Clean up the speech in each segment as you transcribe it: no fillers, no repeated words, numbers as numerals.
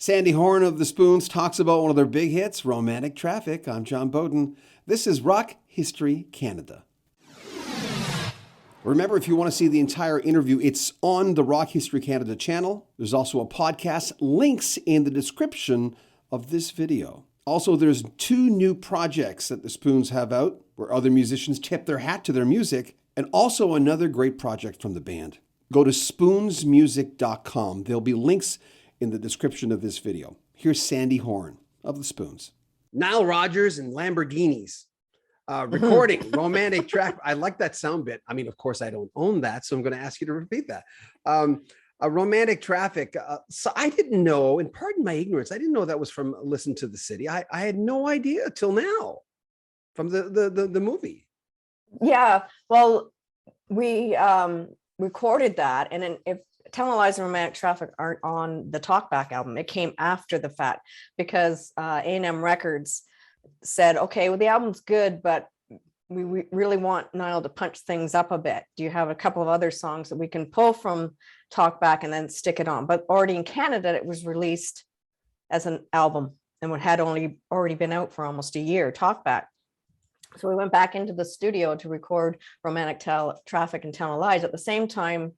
Sandy Horne of the Spoons talks about one of their big hits, Romantic Traffic. I'm John Beaudin. This is Rock History Canada. Remember, if you want to see the entire interview, it's on the Rock History Canada channel. There's also a podcast, links in the description of this video. Also, there's 2 new projects that the Spoons have out where other musicians tip their hat to their music, and also another great project from the band. Go to spoonsmusic.com. There'll be links in the description of this video. Here's Sandy Horne of the Spoons. Nile Rodgers and Lamborghinis. Recording Romantic Track. I like that sound bit. I mean, of course, I don't own that, so I'm going to ask you to repeat that. A Romantic Traffic. So I didn't know, and pardon my ignorance, I didn't know that was from Listen to the City. I had no idea till now from the movie. Yeah, well, we recorded that, and then if Tell No Lies and Romantic Traffic aren't on the Talkback album, it came after the fact because A&M Records said, okay, well, the album's good, but we really want Nile to punch things up a bit. Do you have a couple of other songs that we can pull from Talkback and then stick it on? But already in Canada, it was released as an album and it had already been out for almost a year, Talkback. So we went back into the studio to record Romantic Traffic and Tell No Lies. At the same time,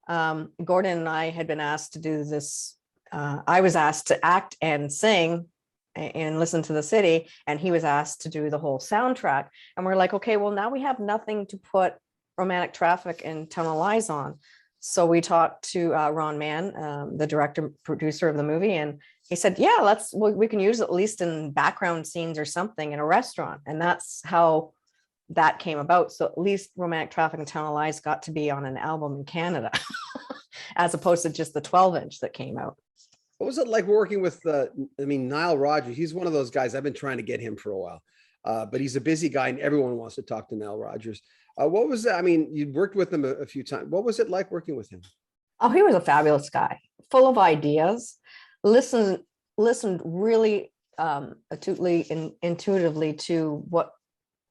Gordon and I had been asked to do this. I was asked to act and sing and Listen to the City, and he was asked to do the whole soundtrack. And we're like, okay, well, now we have nothing to put Romantic Traffic and Tell No Lies on. So we talked to Ron Mann, the director producer of the movie, and he said, yeah, we can use it at least in background scenes or something in a restaurant. And that's how that came about. So at least Romantic Traffic and Tell No Lies got to be on an album in Canada as opposed to just the 12-inch that came out. What was it like working with Nile Rodgers? He's one of those guys. I've been trying to get him for a while, but he's a busy guy and everyone wants to talk to Nile Rodgers. What was that? I mean, you worked with him a few times. What was it like working with him? Oh, he was a fabulous guy, full of ideas, listened really acutely and intuitively to what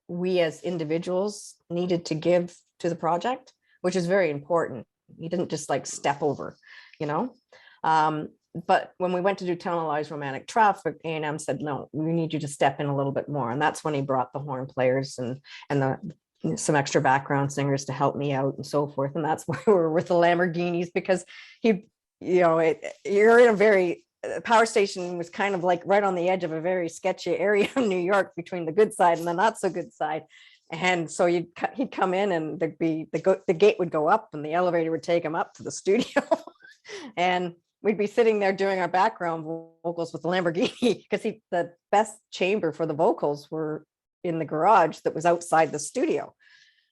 we as individuals needed to give to the project, which is very important. He didn't just like step over, you know. But when we went to do Tell No Lies Romantic Traffic, A&M said, no, we need you to step in a little bit more. And that's when he brought the horn players and some extra background singers to help me out and so forth. And that's why we were with the Lamborghinis, because you're in a very, power station was kind of like right on the edge of a very sketchy area in New York between the good side and the not so good side. And so he'd come in and there'd be the gate would go up and the elevator would take him up to the studio. And we'd be sitting there doing our background vocals with the Lamborghini because the best chamber for the vocals were in the garage that was outside the studio.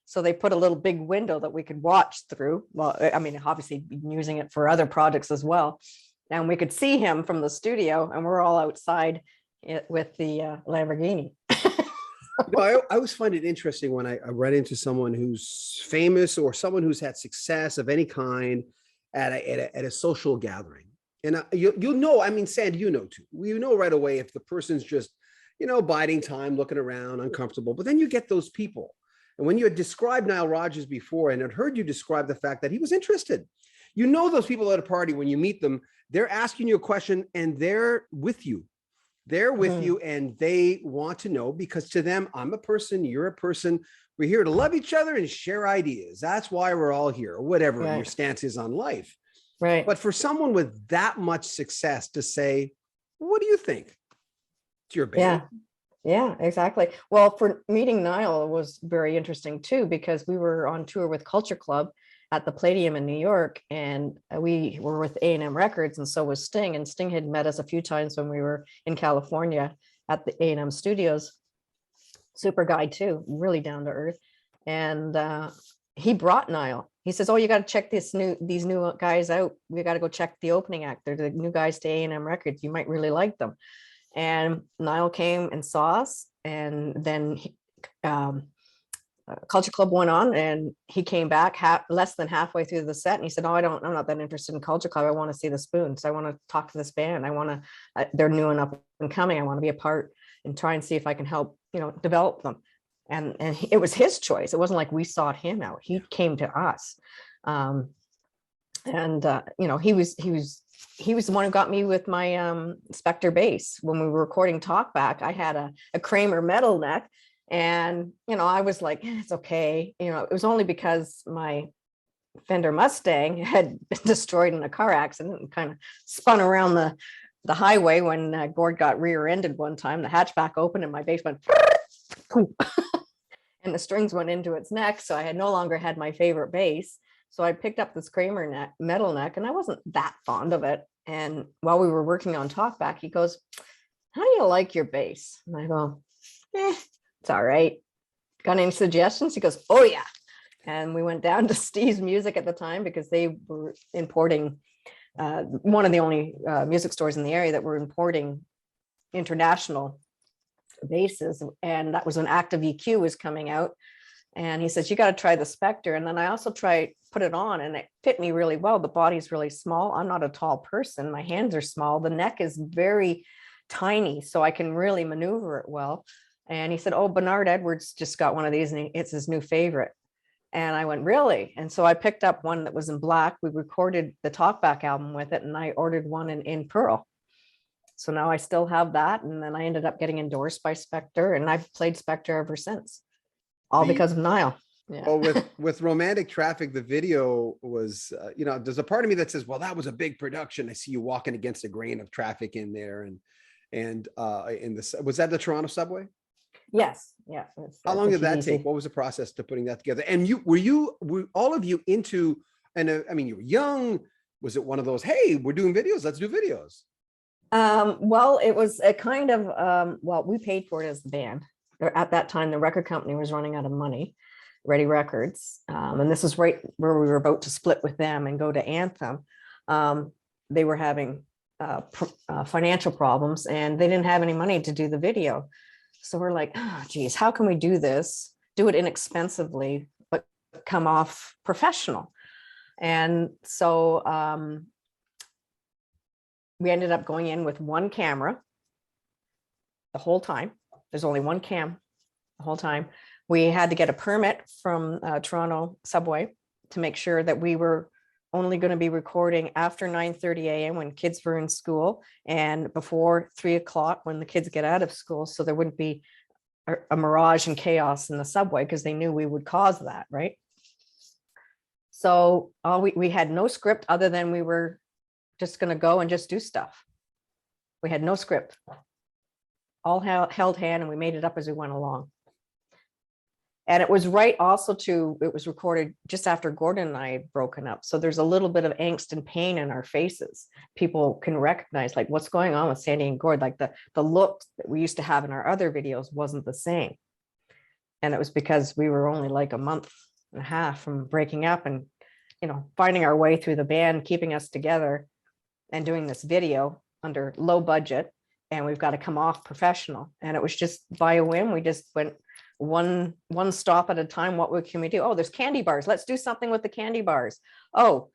So they put a little big window that we could watch through. Well, I mean, obviously using it for other projects as well. And we could see him from the studio and we're all outside with the Lamborghini. I always find it interesting when I run into someone who's famous or someone who's had success of any kind at a social gathering. And you'll know, I mean, Sandy, you know too. You know right away if the person's just, biding time, looking around, uncomfortable. But then you get those people. And when you had described Nile Rodgers before and had heard you describe the fact that he was interested, those people at a party, when you meet them, they're asking you a question and they're with you. They're with you and they want to know, because to them, I'm a person, you're a person. We're here to love each other and share ideas. That's why we're all here, or whatever your stance is on life. Right. But for someone with that much success to say, what do you think? It's your band. Yeah, exactly. Well, for meeting Nile, it was very interesting too, because we were on tour with Culture Club at the Palladium in New York, and we were with A&M Records, and so was Sting. And Sting had met us a few times when we were in California at the A&M studios. Super guy too, really down to earth. And he brought Nile. He says, oh, you got to check these new guys out. We got to go check the opening act. They're the new guys to A&M Records. You might really like them. And Nile came and saw us, and then Culture Club went on, and he came back less than halfway through the set, and he said, "Oh, I'm not that interested in Culture Club. I want to see the Spoons. I want to talk to this band. I want to. They're new and up and coming. I want to be a part and try and see if I can help, develop them." And it was his choice. It wasn't like we sought him out. He came to us. And And he was the one who got me with my Spectre bass. When we were recording Talkback, I had a Kramer metal neck, and I was like, it's okay. It was only because my Fender Mustang had been destroyed in a car accident and kind of spun around the highway when Gord got rear-ended one time. The hatchback opened and my bass went and the strings went into its neck. So I had no longer had my favorite bass. So I picked up this Kramer metal neck, and I wasn't that fond of it. And while we were working on Talkback, he goes, how do you like your bass? And I go, it's all right. Got any suggestions? He goes, oh yeah. And we went down to Steve's Music at the time, because they were importing, one of the only music stores in the area that were importing international basses. And that was when Active EQ was coming out. And he says, you got to try the Spectre. And then I also put it on, and it fit me really well. The body's really small. I'm not a tall person. My hands are small. The neck is very tiny, so I can really maneuver it well. And he said, oh, Bernard Edwards just got one of these, and it's his new favorite. And I went, really? And so I picked up one that was in black. We recorded the Talkback album with it, and I ordered one in pearl. So now I still have that. And then I ended up getting endorsed by Spectre, and I've played Spectre ever since. All because of Nile. Yeah. Well, with Romantic Traffic, the video was, there's a part of me that says, well, that was a big production. I see you walking against a grain of traffic in there. Was that the Toronto subway? Yes. Yeah. How long did that take? What was the process to putting that together? And were all of you into, and you were young. Was it one of those, hey, we're doing videos, let's do videos? Well, it was a kind of, we paid for it as the band. At that time, the record company was running out of money, Ready Records. And this is right where we were about to split with them and go to Anthem. They were having financial problems, and they didn't have any money to do the video. So we're like, oh, geez, how can we do this? Do it inexpensively, but come off professional. And so we ended up going in with one camera the whole time. There's only one cam the whole time. We had to get a permit from Toronto Subway to make sure that we were only going to be recording after 9:30 a.m. when kids were in school, and before 3 o'clock when the kids get out of school, so there wouldn't be a mirage and chaos in the subway, because they knew we would cause that, right? So we had no script other than we were just going to go and just do stuff. We had no script. All held hand, and we made it up as we went along. And it was right also it was recorded just after Gordon and I had broken up. So there's a little bit of angst and pain in our faces. People can recognize, like, what's going on with Sandy and Gord? Like the look that we used to have in our other videos wasn't the same. And it was because we were only like a month and a half from breaking up, and, finding our way through the band, keeping us together, and doing this video under low budget. And we've got to come off professional. And it was just by a whim. We just went one stop at a time. What can we do? Oh, there's candy bars. Let's do something with the candy bars. Oh,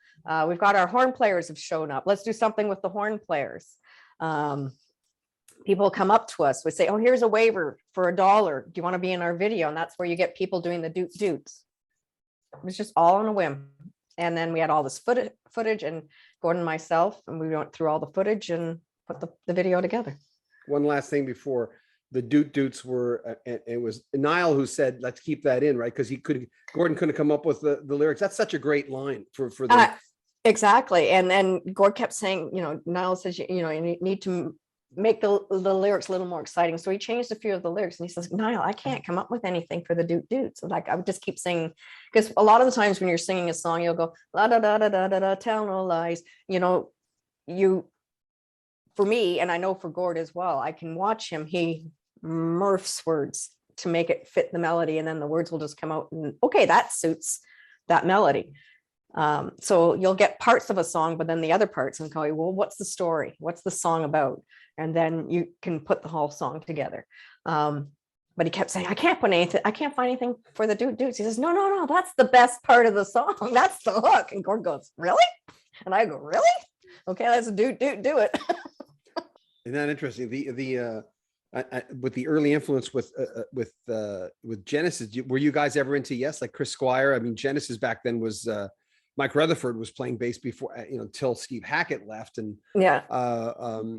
we've got our horn players have shown up. Let's do something with the horn players. People come up to us, would say, oh, here's a waiver for $1. Do you want to be in our video? And that's where you get people doing the doots. It was just all on a whim. And then we had all this footage, and Gordon and myself, and we went through all the footage and put the video together. One last thing before the doots were, it was Nile who said, let's keep that in, right? Because Gordon couldn't come up with the lyrics. That's such a great line for the. Exactly. And then Gord kept saying, Nile says, you need to make the lyrics a little more exciting. So he changed a few of the lyrics, and he says, Nile, I can't come up with anything for the doots. So I would just keep singing, because a lot of the times when you're singing a song, you'll go, la da da da da da da, tell no lies. For me, and I know for Gord as well, I can watch him, he morphs words to make it fit the melody, and then the words will just come out, and okay, that suits that melody. So you'll get parts of a song, but then the other parts, and go, well, what's the story? What's the song about? And then you can put the whole song together. But he kept saying, I can't find anything for the doots. He says, no, that's the best part of the song. That's the hook. And Gord goes, really? And I go, really? Okay, let's do it. Isn't that interesting? With the early influence with Genesis, were you guys ever into Yes, like Chris Squire? I mean, Genesis back then was Mike Rutherford was playing bass before, until Steve Hackett left. And Yeah.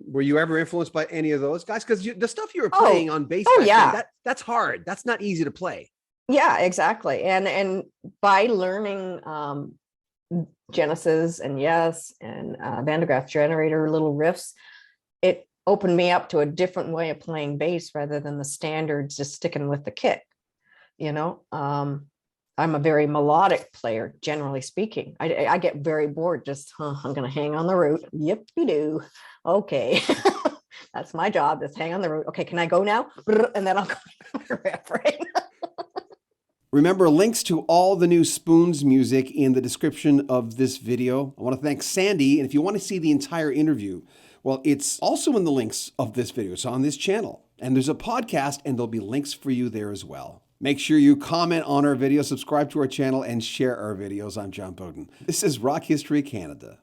were you ever influenced by any of those guys? Because the stuff you were Oh, playing on bass, oh, back yeah. then, that's hard. That's not easy to play. Yeah, exactly. And by learning Genesis and Yes and Van de Graaff Generator little riffs, it opened me up to a different way of playing bass rather than the standards, just sticking with the kick. I'm a very melodic player, generally speaking. I get very bored. Just, I'm going to hang on the root. Yip-de-doo. Okay. That's my job. Just hang on the root. Okay, can I go now? And then I'll go to my riff, right? Remember, links to all the new Spoons music in the description of this video. I want to thank Sandy. And if you want to see the entire interview, well, it's also in the links of this video. It's on this channel. And there's a podcast, and there'll be links for you there as well. Make sure you comment on our video, subscribe to our channel, and share our videos. I'm John Beaudin. This is Rock History Canada.